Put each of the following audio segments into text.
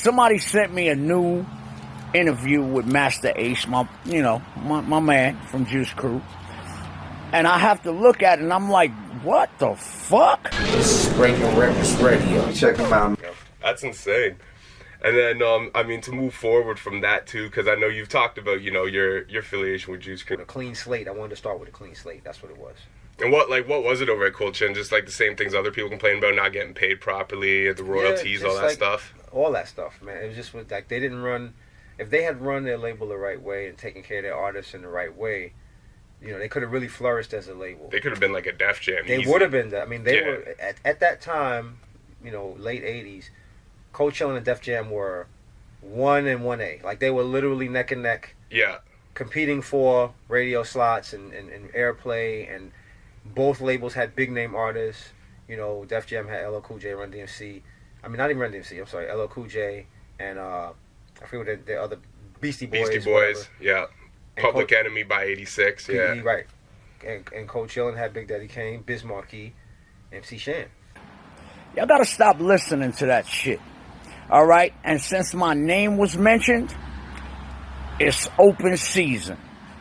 somebody sent me a new interview with Master Ace, my man from Juice Crew. And I have to look at it and I'm like, what the fuck? This is Breaking Records Radio. Check them out. That's insane. And then, I mean, to move forward from that too, because I know you've talked about, your affiliation with Juice Crew. A clean slate. I wanted to start with a clean slate. That's what it was. And what was it over at Cold Chin? Just like the same things other people complain about, not getting paid properly, the royalties, all that stuff? All that stuff, man. It was just like they didn't run. If they had run their label the right way and taken care of their artists in the right way, they could have really flourished as a label. They could have been like a Def Jam. They would have been. I mean, they were at that time, late '80s. Cold Chillin and Def Jam were 1 and 1A. Like they were literally neck and neck. Yeah. Competing for radio slots and airplay, and both labels had big name artists. Def Jam had LL Cool J, Run DMC. I mean, not even Run DMC. I'm sorry, LL Cool J and I forget what the other Beastie Boys. Beastie Boys, yeah. Public Enemy by '86, yeah. Right. And Cold Chillin had Big Daddy Kane, Biz Markie, MC Shan. Y'all gotta stop listening to that shit. All right? And since my name was mentioned, it's open season.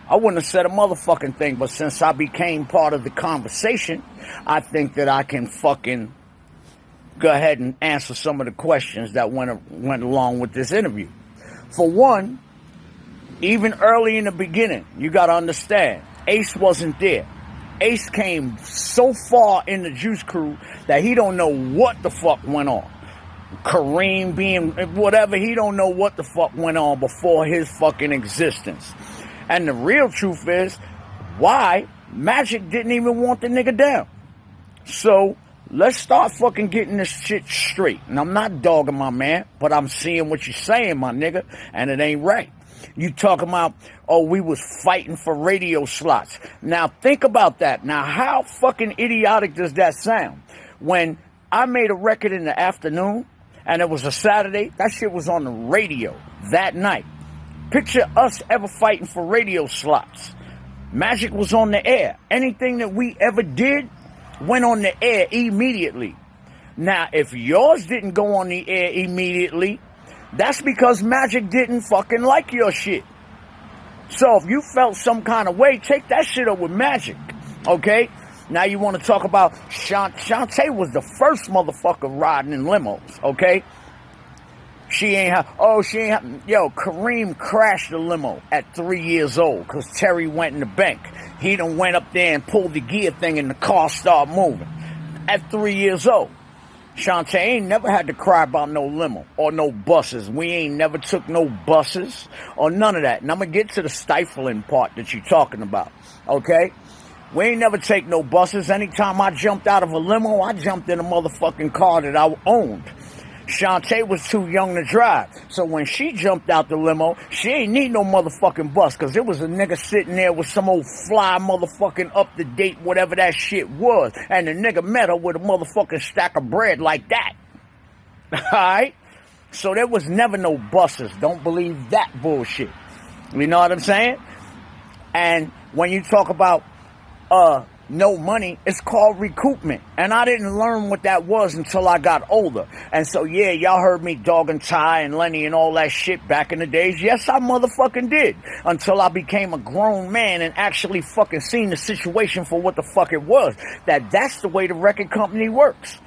I wouldn't have said a motherfucking thing, but since I became part of the conversation, I think that I can fucking go ahead and answer some of the questions that went along with this interview. For one, even early in the beginning, you got to understand, Ace wasn't there. Ace came so far in the Juice Crew that he don't know what the fuck went on. Kareem being whatever, he don't know what the fuck went on before his fucking existence. And the real truth is, why Magic didn't even want the nigga down. So, let's start fucking getting this shit straight. And I'm not dogging my man, but I'm seeing what you're saying, my nigga, and it ain't right. You talking about, we was fighting for radio slots. Now, think about that. Now, how fucking idiotic does that sound? When I made a record in the afternoon, and it was a Saturday, that shit was on the radio that night. Picture us ever fighting for radio slots. Magic was on the air. Anything that we ever did went on the air immediately. Now, if yours didn't go on the air immediately, that's because Magic didn't fucking like your shit. So if you felt some kind of way, take that shit up with Magic, okay? Now you want to talk about Shantae was the first motherfucker riding in limos, okay? Kareem crashed the limo at 3 years old because Terry went in the bank. He done went up there and pulled the gear thing and the car started moving. At 3 years old. Shantae ain't never had to cry about no limo or no buses. We ain't never took no buses or none of that. And I'm going to get to the stifling part that you're talking about, okay? We ain't never take no buses. Anytime I jumped out of a limo, I jumped in a motherfucking car that I owned. Shantae was too young to drive. So when she jumped out the limo, she ain't need no motherfucking bus, because there was a nigga sitting there with some old fly motherfucking up-to-date whatever that shit was. And the nigga met her with a motherfucking stack of bread like that. Alright? So there was never no buses. Don't believe that bullshit. You know what I'm saying? And when you talk about no money, it's called recoupment. And I didn't learn what that was until I got older. And so, yeah, y'all heard me dogging Ty and Lenny and all that shit back in the days. Yes, I motherfucking did. Until I became a grown man and actually fucking seen the situation for what the fuck it was. That's the way the record company works.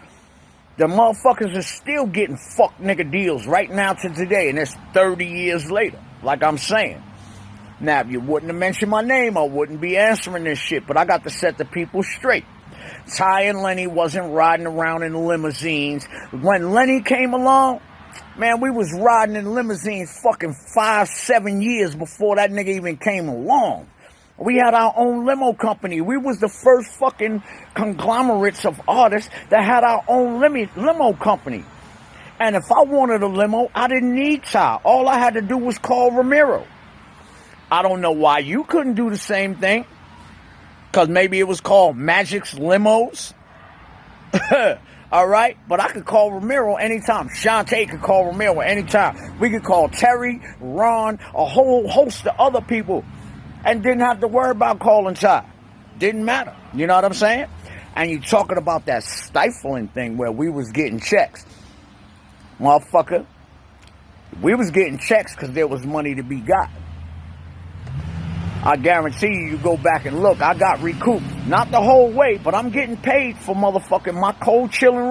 The motherfuckers are still getting fuck nigga deals right now to today. And it's 30 years later. Like I'm saying. Now, if you wouldn't have mentioned my name, I wouldn't be answering this shit. But I got to set the people straight. Ty and Lenny wasn't riding around in limousines. When Lenny came along, man, we was riding in limousines fucking 5-7 years before that nigga even came along. We had our own limo company. We was the first fucking conglomerates of artists that had our own limo company. And if I wanted a limo, I didn't need Ty. All I had to do was call Ramiro. I don't know why you couldn't do the same thing. Because maybe it was called Magic's Limos. Alright? But I could call Ramiro anytime. Shantae could call Ramiro anytime. We could call Terry, Ron, a whole host of other people. And didn't have to worry about calling Ty. Didn't matter. You know what I'm saying? And you talking about that stifling thing where we was getting checks. Motherfucker. We was getting checks because there was money to be got. I guarantee you go back and look, I got recouped. Not the whole way, but I'm getting paid for motherfucking my cold chillin'